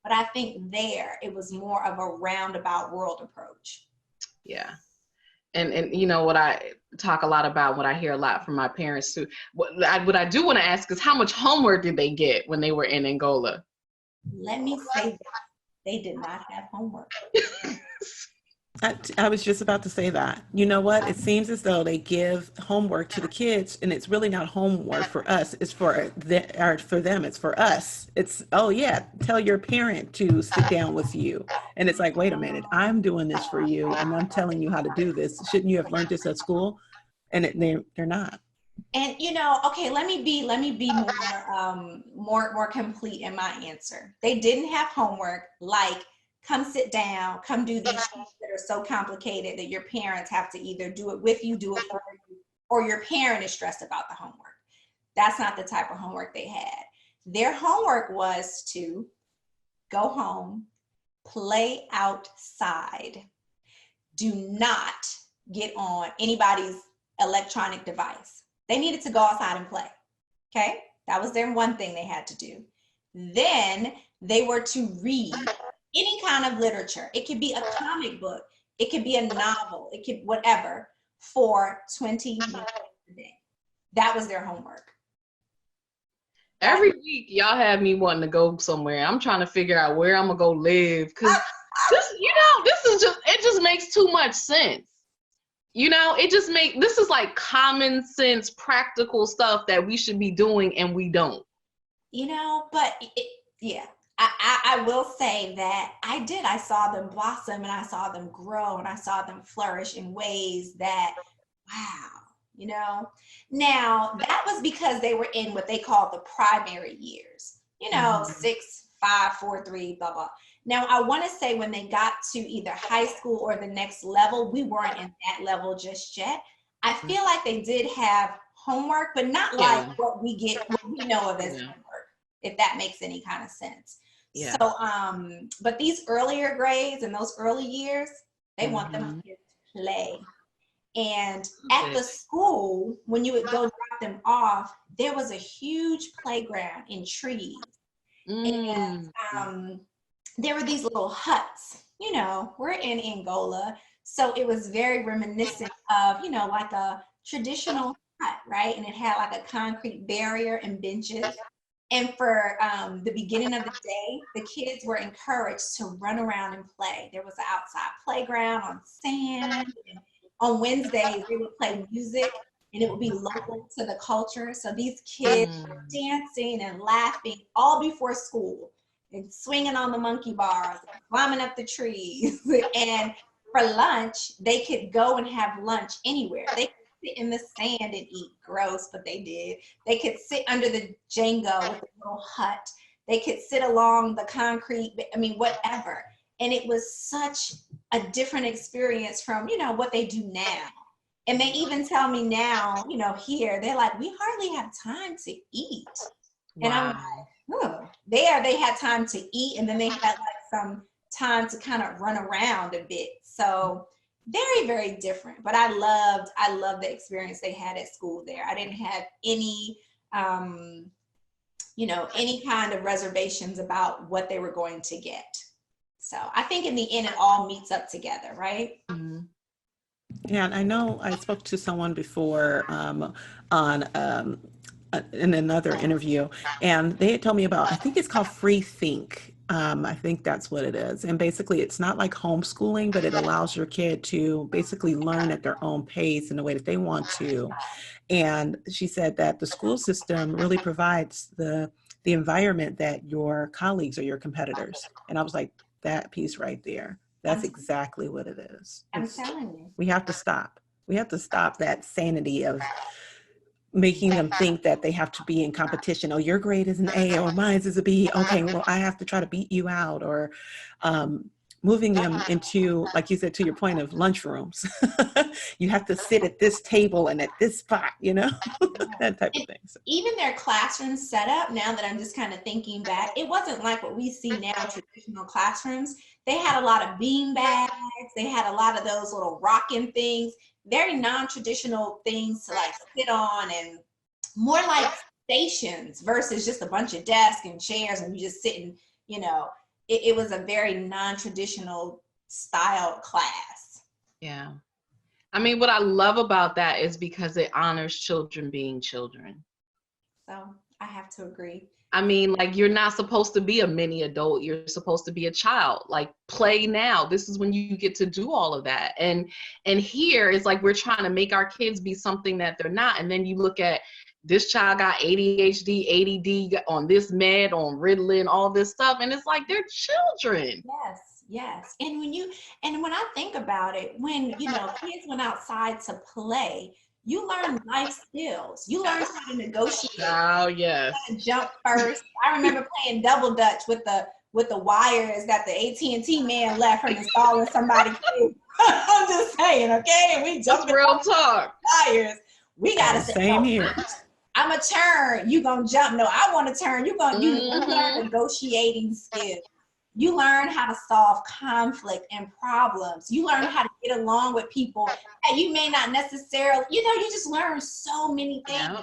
but I think there it was more of a roundabout world approach. Yeah. And what I talk a lot about, what I hear a lot from my parents too, what I do want to ask is, how much homework did they get when they were in Angola? Let me say that they did not have homework. I was just about to say that. You know what? It seems as though they give homework to the kids, and it's really not homework for us. It's for them. It's for us. It's, oh yeah, tell your parent to sit down with you. And it's like, wait a minute, I'm doing this for you, and I'm telling you how to do this. Shouldn't you have learned this at school? And they're not. And okay, let me be more complete in my answer. They didn't have homework like, come sit down, come do these things that are so complicated that your parents have to either do it with you, do it for you, or your parent is stressed about the homework. That's not the type of homework they had. Their homework was to go home, play outside. Do not get on anybody's electronic device. They needed to go outside and play. Okay? That was their one thing they had to do. Then they were to read any kind of literature. It could be a comic book. It could be a novel. It could whatever, for 20 minutes a day. That was their homework. Every week, y'all have me wanting to go somewhere. I'm trying to figure out where I'm gonna go live, because it just makes too much sense. This is like common sense, practical stuff that we should be doing, and we don't. But yeah. I will say that I saw them blossom and I saw them grow and I saw them flourish in ways that, wow, you know. Now, that was because they were in what they call the primary years, you know, 6, 5, 4, 3, blah, blah. Now, I want to say when they got to either high school or the next level, we weren't in that level just yet. I feel like they did have homework, but not like what we know of as homework, if that makes any kind of sense. Yeah. So, but these earlier grades and those early years, they want them to play. And at the school, when you would go drop them off, there was a huge playground in trees. And there were these little huts, you know, we're in Angola. So it was very reminiscent of, you know, like a traditional hut, right? And it had like a concrete barrier and benches. And for the beginning of the day, the kids were encouraged to run around and play. There was an outside playground on sand. And on Wednesdays, they would play music and it would be local to the culture. So these kids were dancing and laughing all before school and swinging on the monkey bars, and climbing up the trees. And for lunch, they could go and have lunch anywhere. They could sit in the sand and eat. Gross, but they did. They could sit under the Django with a little hut. They could sit along the concrete, I mean, whatever. And it was such a different experience from, you know, what they do now. And they even tell me now, you know, here, they're like, we hardly have time to eat. Wow. And I'm like, they had time to eat, and then they had like some time to kind of run around a bit. So very, very different. But I loved the experience they had at school there. I didn't have any, you know, any kind of reservations about what they were going to get. So I think in the end, it all meets up together, right? Yeah, and I know I spoke to someone before in another interview, and they had told me about, I think it's called Free Think. I think that's what it is. And basically, it's not like homeschooling, but it allows your kid to basically learn at their own pace in the way that they want to. And she said that the school system really provides the environment that your colleagues or your competitors. And I was like, that piece right there. That's exactly what it is. I'm telling you. We have to stop. We have to stop that sanity of making them think that they have to be in competition. Oh, your grade is an A or mine is a B. Okay, well, I have to try to beat you out. Or moving them into, like you said, to your point of lunchrooms. You have to sit at this table and at this spot, you know, that type of thing. So. Even their classroom setup, now that I'm just kind of thinking back, it wasn't like what we see now, traditional classrooms. They had a lot of bean bags. They had a lot of those little rocking things, very non-traditional things to like sit on, and more like stations versus just a bunch of desks and chairs and you just sitting, you know. It was a very non-traditional style class. Yeah. I mean, what I love about that is because it honors children being children. So I have to agree. I mean, like, you're not supposed to be a mini adult. You're supposed to be a child. Like, play now. This is when you get to do all of that. And here it's like we're trying to make our kids be something that they're not. And then you look at this child got ADHD, ADD, on this med, on Ritalin, all this stuff. And it's like, they're children. Yes. And when I think about it, when, you know, kids went outside to play, you learn life skills. You learn how to negotiate. Oh, yes. How to jump first. I remember playing double dutch with the wires that the AT&T man left from installing somebody's food. I'm just saying, okay? We jumped real talk. Wires. We gotta say, same here. I'm a turn. You gonna jump? No, I want to turn. You learn negotiating skills. You learn how to solve conflict and problems. You learn how to get along with people that you may not necessarily, you know, you just learn so many things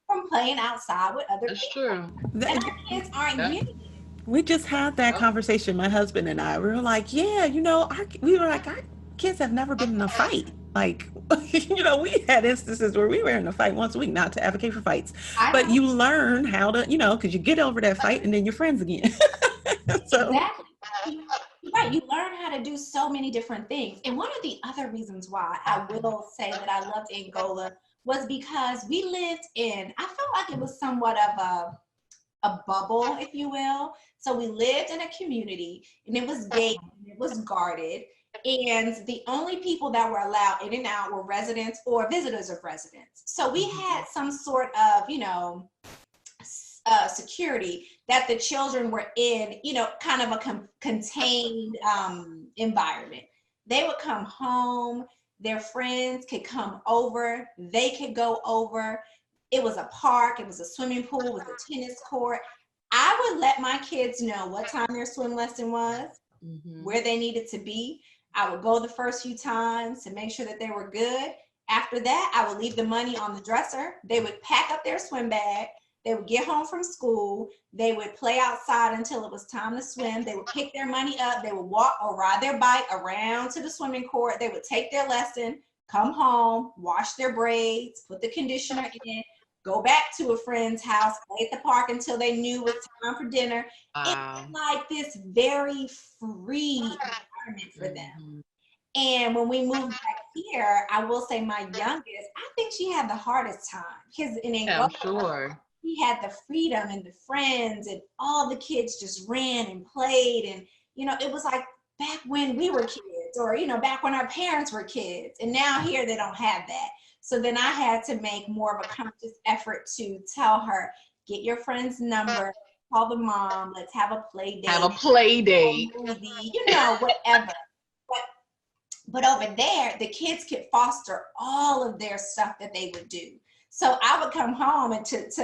from playing outside with other That's people. True. And our kids aren't getting it. We just had that conversation, my husband and I. We were like, yeah, you know, our kids have never been in a fight. Like, you know, we had instances where we were in a fight once a week, not to advocate for fights, but you learn how to, you know, because you get over that fight and then you're friends again. So. Exactly. Right. You learn how to do so many different things. And one of the other reasons why I will say that I loved Angola was because we lived in, I felt like it was somewhat of a bubble, if you will. So we lived in a community, and it was gated, it was guarded, and the only people that were allowed in and out were residents or visitors of residents. So we had some sort of, security that the children were in, kind of a contained environment. They would come home, their friends could come over, they could go over. It was a park, it was a swimming pool, it was a tennis court. I would let my kids know what time their swim lesson was, where they needed to be. I would go the first few times to make sure that they were good. After that, I would leave the money on the dresser. They would pack up their swim bag. They would get home from school. They would play outside until it was time to swim. They would pick their money up. They would walk or ride their bike around to the swimming court. They would take their lesson, come home, wash their braids, put the conditioner in, go back to a friend's house, play at the park until they knew it was time for dinner. Wow. It's like this very free environment for them. And when we moved back here, I will say my youngest, I think she had the hardest time. Because in Angola, I'm sure. We had the freedom and the friends, and all the kids just ran and played. And, it was like back when we were kids, or, back when our parents were kids. And now here they don't have that. So then I had to make more of a conscious effort to tell her, get your friend's number, call the mom, let's have a play date. Have a play date. Movie, whatever. But over there, the kids could foster all of their stuff that they would do. So I would come home and to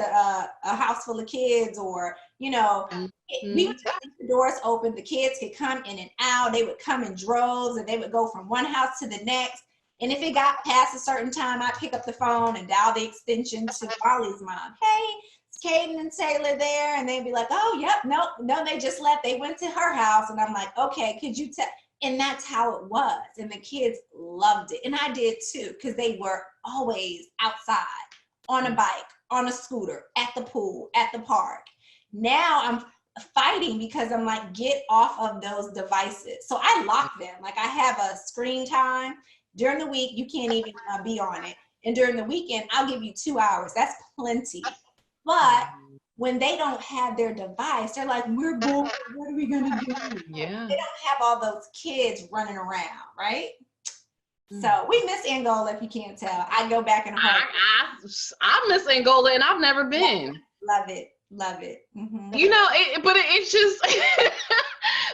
a house full of kids, or, we would just leave the doors open. The kids could come in and out. They would come in droves, and they would go from one house to the next. And if it got past a certain time, I'd pick up the phone and dial the extension to Wally's mom. Hey, it's Caden and Taylor there. And they'd be like, oh, yep, no, they just left. They went to her house. And I'm like, okay, could you tell? And that's how it was. And the kids loved it. And I did too, because they were always outside, on a bike, on a scooter, at the pool, at the park. Now I'm fighting because I'm like, get off of those devices. So I lock them. Like, I have a screen time. During the week, you can't even be on it. And during the weekend, I'll give you 2 hours. That's plenty. But when they don't have their device, they're like, we're bored. What are we going to do? Yeah. They don't have all those kids running around, right? So we miss Angola, if you can't tell. I go back in a heartbeat. I miss Angola, and I've never been. Love it. Mm-hmm. But it's just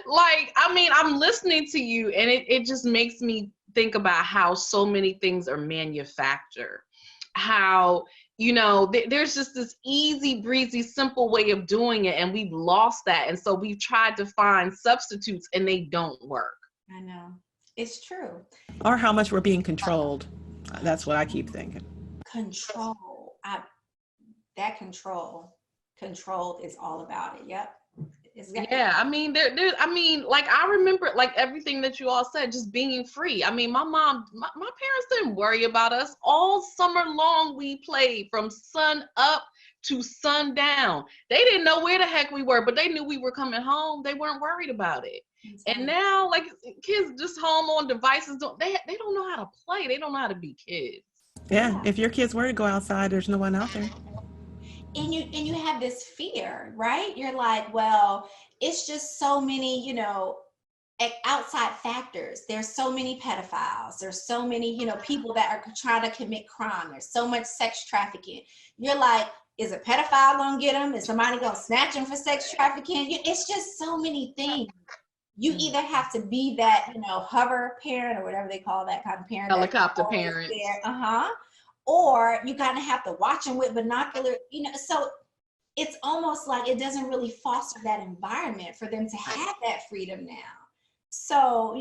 like, I'm listening to you, and it just makes me think about how so many things are manufactured. How, there's just this easy breezy, simple way of doing it, and we've lost that. And so we've tried to find substitutes, and they don't work. I know. It's true. Or how much we're being controlled. That's what I keep thinking. Control. Control is all about it. Yep. Yeah, like, I remember, like, everything that you all said, just being free. My parents didn't worry about us. All summer long, we played from sun up to sundown. They didn't know where the heck we were, but they knew we were coming home. They weren't worried about it. Exactly. And now, like, kids just home on devices, they don't know how to play. They don't know how to be kids. Yeah, if your kids were to go outside, there's no one out there. And you have this fear, right? You're like, well, it's just so many, outside factors. There's so many pedophiles. There's so many, people that are trying to commit crime. There's so much sex trafficking. You're like, is a pedophile gonna get them? Is somebody gonna snatch them for sex trafficking? It's just so many things. You either have to be that, hover parent, or whatever they call that kind of parent. Helicopter parent. Or you kind of have to watch them with binoculars, so it's almost like it doesn't really foster that environment for them to have that freedom now. So,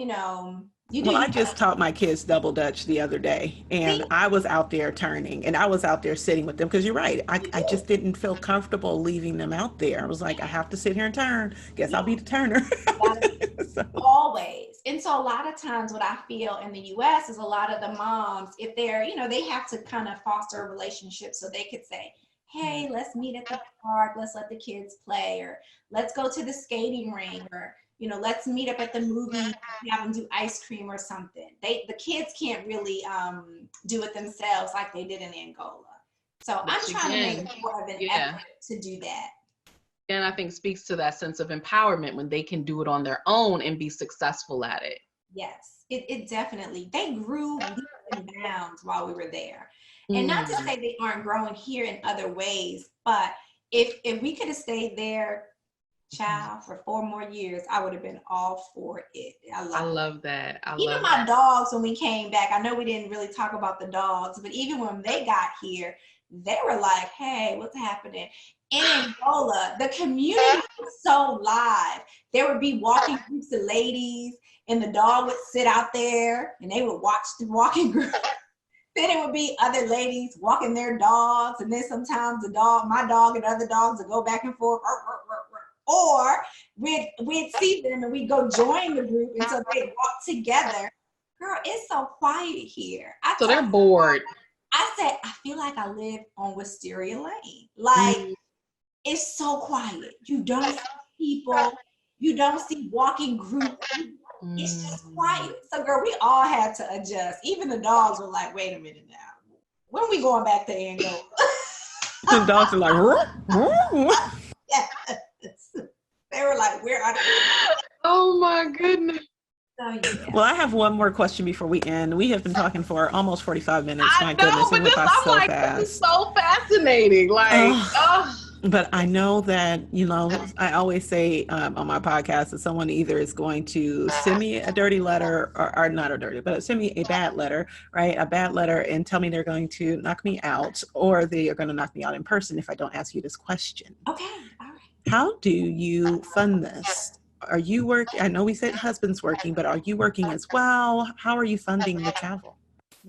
I just taught my kids double dutch the other day, and I was out there turning, and I was out there sitting with them, because you're right. I just didn't feel comfortable leaving them out there. I was like, I have to sit here and turn. Guess I'll be the turner. So. Always. And so a lot of times what I feel in the US is a lot of the moms, if they're, they have to kind of foster a relationship, so they could say, hey, let's meet at the park. Let's let the kids play, or let's go to the skating rink, or, let's meet up at the movie, have them do ice cream or something. The kids can't really do it themselves like they did in Angola. So I'm trying to make more of an effort to do that. And I think speaks to that sense of empowerment when they can do it on their own and be successful at it. Yes, it definitely, they grew leaps and bounds while we were there. And not to say they aren't growing here in other ways, but if we could have stayed there, child, for 4 more years, I would have been all for it. I love that. Even my dogs, when we came back, I know we didn't really talk about the dogs, but even when they got here, they were like, hey, what's happening? In Angola, the community was so live. There would be walking groups of ladies, and the dog would sit out there, and they would watch the walking group. Then it would be other ladies walking their dogs, and then sometimes my dog and other dogs would go back and forth. Or we'd see them and we'd go join the group, and so they'd walk together. Girl, it's so quiet here. So they're bored. I said, I feel like I live on Wisteria Lane. Like, it's so quiet. You don't see people. You don't see walking groups. It's just quiet. So, girl, we all had to adjust. Even the dogs were like, wait a minute now. When are we going back to Angola? The dogs are like, yes. They were like, where are they? Oh, my goodness. So, yeah. Well, I have one more question before we end. We have been talking for almost 45 minutes. My goodness, but it went by so fast. This is so fascinating. But I know that, I always say on my podcast that someone either is going to send me a dirty letter or not a dirty, but send me a bad letter, right? A bad letter and tell me they're going to knock me out, or they are going to knock me out in person if I don't ask you this question. Okay. All right. How do you fund this? Are you working? I know we said husband's working, but are you working as well? How are you funding the travel?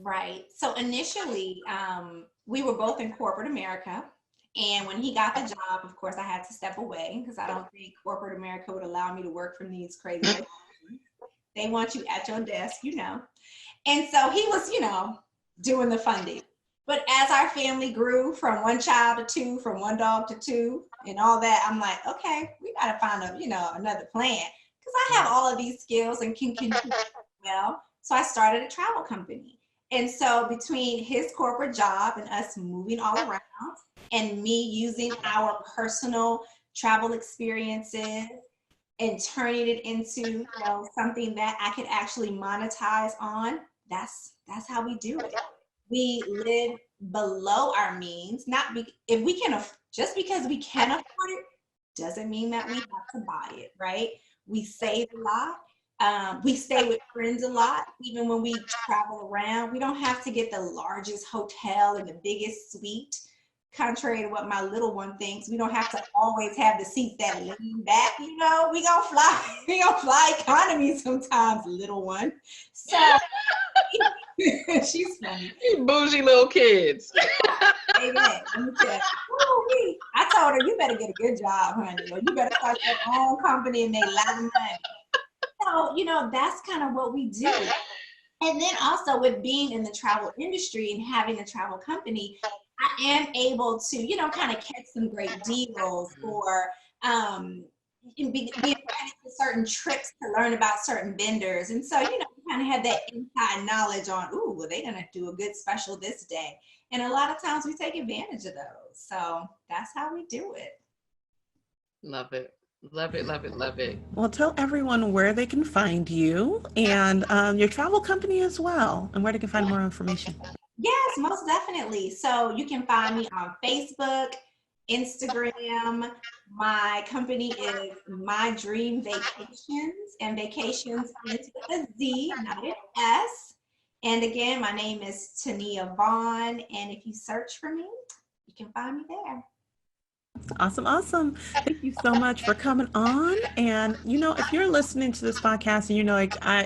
Right. So initially, we were both in corporate America. And when he got the job, of course, I had to step away because I don't think corporate America would allow me to work from these crazy locations. They want you at your desk, And so he was, doing the funding. But as our family grew from 1 child to 2, from 1 dog to 2, and all that, I'm like, okay, we got to find another plan, because I have all of these skills and can contribute well. So I started a travel company. And so between his corporate job and us moving all around, and me using our personal travel experiences and turning it into something that I could actually monetize on, that's how we do it. We live below our means. Just because we can afford it doesn't mean that we have to buy it, right? We save a lot. We stay with friends a lot. Even when we travel around, we don't have to get the largest hotel and the biggest suite. Contrary to what my little one thinks, we don't have to always have the seats that lean back. We gonna fly economy sometimes, little one. So she's funny. Bougie little kids. Amen. Let me tell you. I told her, you better get a good job, honey, or you better start your own company and make a lot of money. So, that's kind of what we do. And then also with being in the travel industry and having a travel company, I am able to, kind of catch some great deals, or be invited to certain trips to learn about certain vendors. And so, kind of have that inside knowledge on, well, they're going to do a good special this day. And a lot of times we take advantage of those. So that's how we do it. Love it. Love it, love it, love it. Well, tell everyone where they can find you and your travel company as well, and where they can find more information. Yes, most definitely. So you can find me on Facebook, Instagram. My company is My Dream Vacations, and vacations is with a Z, not an S. And again, my name is Taneah Vaughn, and if you search for me, you can find me there. Awesome. Thank you so much for coming on. And, if you're listening to this podcast and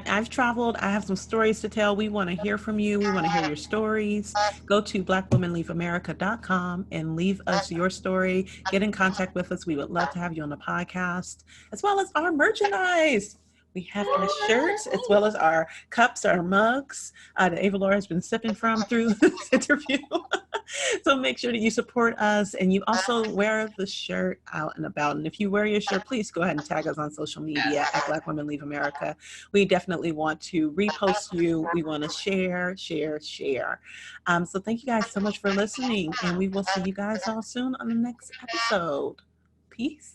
I've traveled, I have some stories to tell. We want to hear from you. We want to hear your stories. Go to blackwomenleaveamerica.com and leave us your story. Get in contact with us. We would love to have you on the podcast, as well as our merchandise. We have our shirts as well as our cups, our mugs that Avalaura has been sipping from through this interview. So make sure that you support us, and you also wear the shirt out and about. And if you wear your shirt, please go ahead and tag us on social media at Black Women Leave America. We definitely want to repost you. We want to share. So thank you guys so much for listening, and we will see you guys all soon on the next episode. Peace.